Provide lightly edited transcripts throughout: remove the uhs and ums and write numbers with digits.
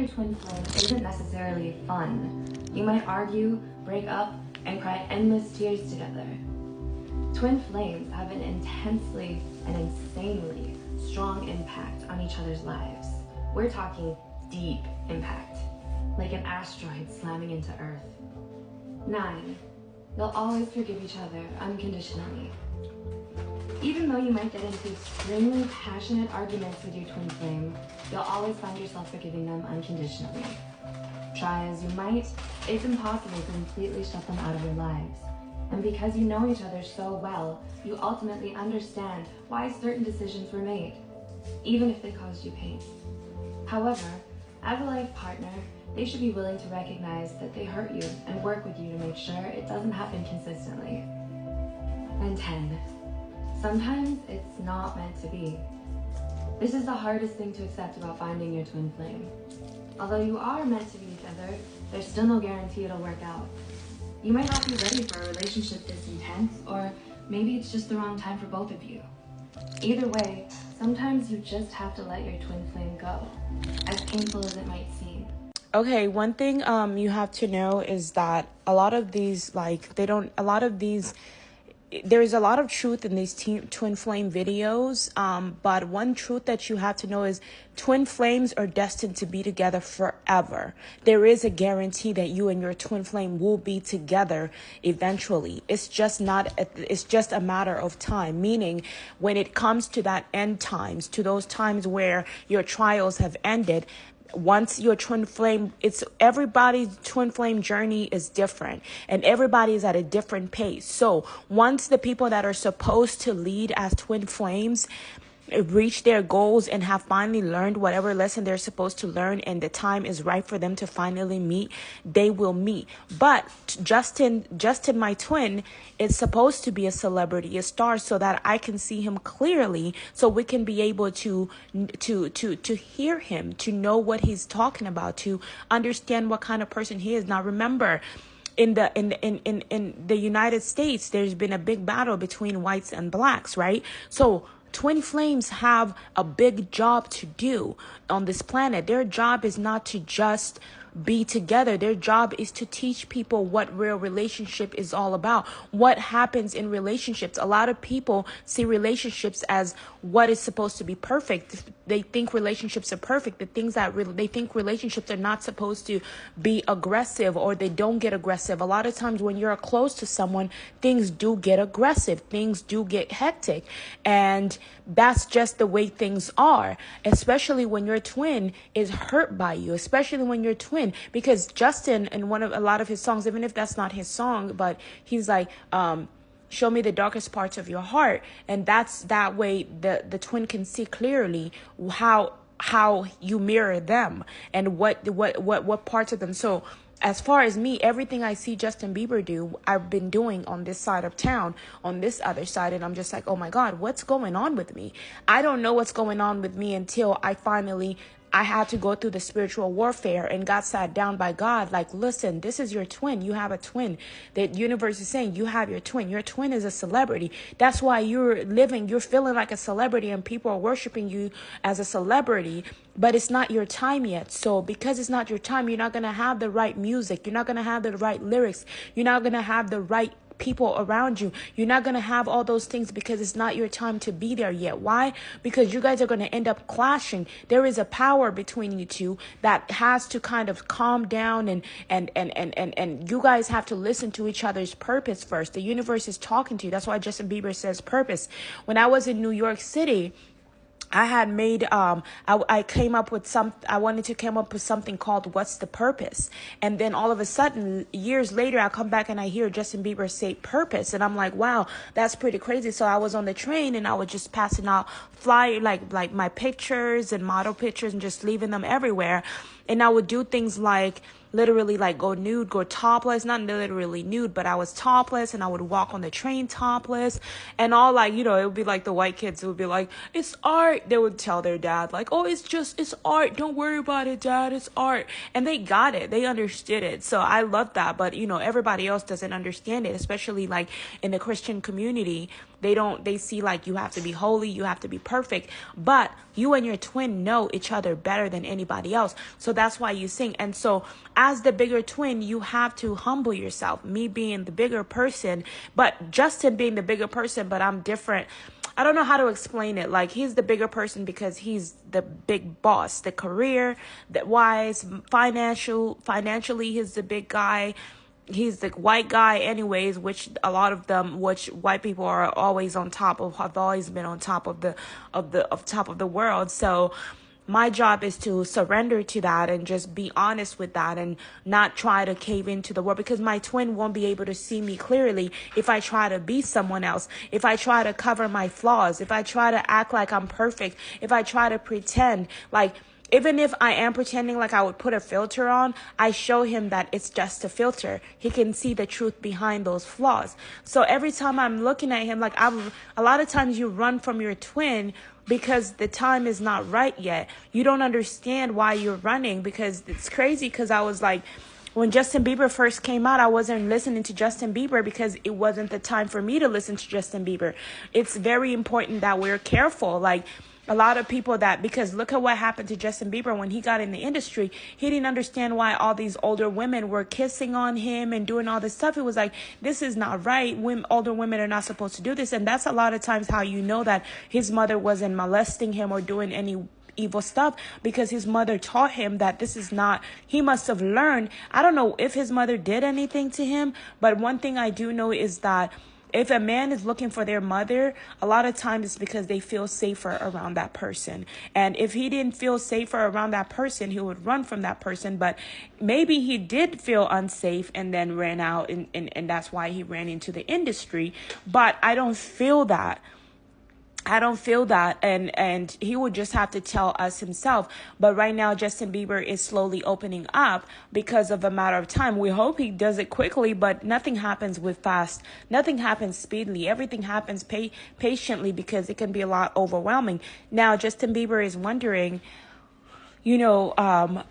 twin flame isn't necessarily fun. You might argue, break up, and cry endless tears together. Twin flames have an intensely and insanely strong impact on each other's lives. We're talking deep impact, like an asteroid slamming into Earth. 9. They'll always forgive each other unconditionally. Even though you might get into extremely passionate arguments with your twin flame, you'll always find yourself forgiving them unconditionally. Try as you might, it's impossible to completely shut them out of your lives. And because you know each other so well, you ultimately understand why certain decisions were made, even if they caused you pain. However, as a life partner, they should be willing to recognize that they hurt you and work with you to make sure it doesn't happen consistently. And 10. Sometimes it's not meant to be. This is the hardest thing to accept about finding your twin flame. Although you are meant to be together, there's still no guarantee it'll work out. You might not be ready for a relationship this intense, or maybe it's just the wrong time for both of you. Either way, sometimes you just have to let your twin flame go, as painful as it might seem. Okay, one thing you have to know is that there's a lot of truth in these twin flame videos, but one truth that you have to know is twin flames are destined to be together forever. There is a guarantee that you and your twin flame will be together eventually. It's just a matter of time, meaning when it comes to that end times, to those times where your trials have ended, once your twin flame, everybody's twin flame journey is different and everybody is at a different pace. So once the people that are supposed to lead as twin flames reach their goals and have finally learned whatever lesson they're supposed to learn and the time is right for them to finally meet, they will meet. But Justin, my twin, is supposed to be a celebrity, a star, so that I can see him clearly, so we can be able to hear him, to know what he's talking about, to understand what kind of person he is. Now remember, in the United States, there's been a big battle between whites and blacks, right? So twin flames have a big job to do on this planet. Their job is not to just be together. Their job is to teach people what real relationship is all about, what happens in relationships. A lot of people see relationships as what is supposed to be perfect. They think relationships are perfect. They think relationships are not supposed to be aggressive, or they don't get aggressive. A lot of times when you're close to someone, things do get aggressive. Things do get hectic. And that's just the way things are, especially when your twin is hurt by you, especially when your twin, because Justin, in a lot of his songs, even if that's not his song, but he's like, show me the darkest parts of your heart. And that's that way the twin can see clearly how you mirror them and what parts of them. So as far as me, everything I see Justin Bieber do, I've been doing on this side of town, on this other side. And I'm just like, oh my God, what's going on with me? I don't know what's going on with me until I had to go through the spiritual warfare and got sat down by God. Like, listen, this is your twin. You have a twin. The universe is saying you have your twin. Your twin is a celebrity. That's why you're feeling like a celebrity and people are worshiping you as a celebrity, but it's not your time yet. So because it's not your time, you're not going to have the right music. You're not going to have the right lyrics. You're not going to have the right people around you. You're not going to have all those things because it's not your time to be there yet. Why? Because you guys are going to end up clashing. There is a power between you two that has to kind of calm down, and you guys have to listen to each other's purpose first. The universe is talking to you. That's why Justin Bieber says purpose. When I was in New York City, I had made, I wanted to come up with something called What's the Purpose? And then all of a sudden, years later, I come back and I hear Justin Bieber say purpose. And I'm like, wow, that's pretty crazy. So I was on the train and I was just passing out like my pictures and model pictures and just leaving them everywhere. And I would do things like literally like go nude, go topless, not literally nude, but I was topless and I would walk on the train topless and all, like, it would be like the white kids would be like, it's art. They would tell their dad like, oh, it's art. Don't worry about it, Dad. It's art. And they got it. They understood it. So I love that. But, everybody else doesn't understand it, especially like in the Christian community. They see like you have to be holy, you have to be perfect, but you and your twin know each other better than anybody else. So that's why you sing. And so as the bigger twin, you have to humble yourself. Me being the bigger person, but Justin being the bigger person, but I'm different. I don't know how to explain it. Like, he's the bigger person because he's the big boss, the career, that wise, financially, he's the big guy. He's the white guy anyways, which a lot of them, which white people are always on top of, have always been on top of the world. So my job is to surrender to that and just be honest with that and not try to cave into the world, because my twin won't be able to see me clearly if I try to be someone else, if I try to cover my flaws, if I try to act like I'm perfect, if I try to pretend. Like, even if I am pretending like I would put a filter on, I show him that it's just a filter. He can see the truth behind those flaws. So every time I'm looking at him, like, a lot of times you run from your twin because the time is not right yet. You don't understand why you're running, because it's crazy. Because I was like, when Justin Bieber first came out, I wasn't listening to Justin Bieber because it wasn't the time for me to listen to Justin Bieber. It's very important that we're careful. Like, a lot of people that, because look at what happened to Justin Bieber when he got in the industry. He didn't understand why all these older women were kissing on him and doing all this stuff. It was like, this is not right. Older women are not supposed to do this. And that's a lot of times how you know that his mother wasn't molesting him or doing any evil stuff, because his mother taught him that this is not, he must have learned. I don't know if his mother did anything to him, but one thing I do know is that if a man is looking for their mother, a lot of times it's because they feel safer around that person. And if he didn't feel safer around that person, he would run from that person. But maybe he did feel unsafe and then ran out, and that's why he ran into the industry. But I don't feel that. And he would just have to tell us himself. But right now, Justin Bieber is slowly opening up because of a matter of time. We hope he does it quickly, but nothing happens with fast. Nothing happens speedily. Everything happens patiently, because it can be a lot overwhelming. Now, Justin Bieber is wondering, I'm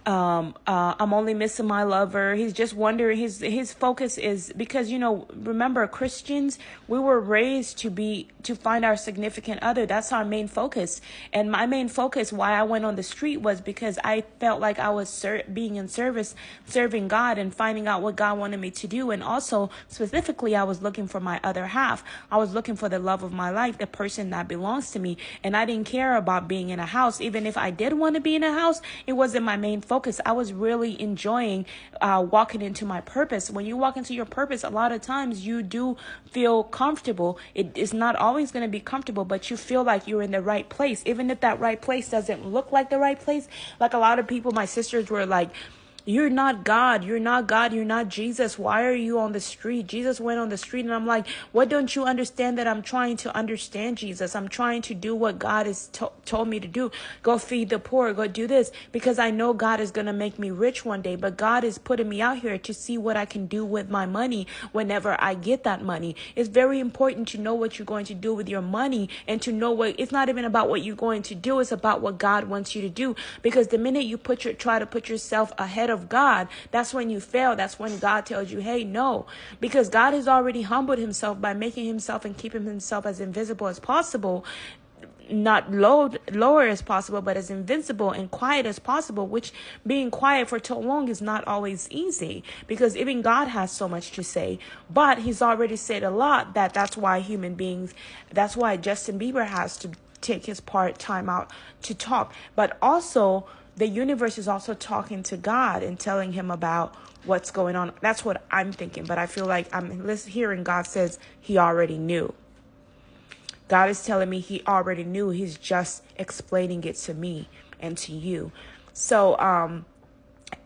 only missing my lover. He's just wondering, his focus is, because, remember, Christians, we were raised to find our significant other. That's our main focus. And my main focus, why I went on the street, was because I felt like I was being in service, serving God and finding out what God wanted me to do. And also, specifically, I was looking for my other half. I was looking for the love of my life, the person that belongs to me. And I didn't care about being in a house. Even if I did want to be in a house, it wasn't my main focus. I was really enjoying walking into my purpose. When you walk into your purpose, a lot of times you do feel comfortable. It is not always going to be comfortable, but you feel like you're in the right place, even if that right place doesn't look like the right place. Like, a lot of people, my sisters were like, you're not God. You're not God. You're not Jesus. Why are you on the street? Jesus went on the street. And I'm like, what don't you understand? That I'm trying to understand Jesus. I'm trying to do what God has told me to do. Go feed the poor. Go do this. Because I know God is going to make me rich one day. But God is putting me out here to see what I can do with my money whenever I get that money. It's very important to know what you're going to do with your money, and to know what, it's not even about what you're going to do. It's about what God wants you to do. Because the minute you try to put yourself ahead of God, that's when you fail. That's when God tells you, hey, no, because God has already humbled himself by making himself and keeping himself as invisible as possible, not lower as possible, but as invincible and quiet as possible, which being quiet for so long is not always easy, because even God has so much to say. But he's already said a lot, that's why that's why Justin Bieber has to take his time out to talk. But also, the universe is also talking to God and telling him about what's going on. That's what I'm thinking. But I feel like I'm hearing God says he already knew. God is telling me he already knew. He's just explaining it to me and to you. So,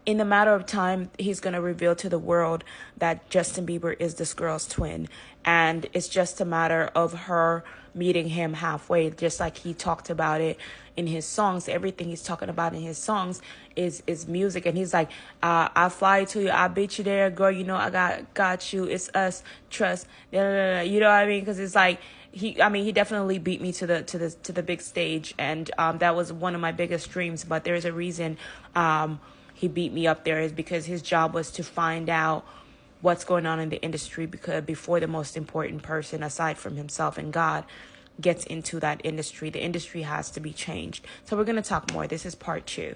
in a matter of time, he's going to reveal to the world that Justin Bieber is this girl's twin. And it's just a matter of her meeting him halfway, just like he talked about it in his songs. Everything he's talking about in his songs is music. And he's like, I'll fly to you. I'll beat you there, girl. I got you. It's us. Trust. You know what I mean? Because it's like, he definitely beat me to the big stage. And that was one of my biggest dreams. But there's a reason he beat me up there, is because his job was to find out what's going on in the industry, because before the most important person aside from himself and God gets into that industry, the industry has to be changed. So we're going to talk more. This is part 2.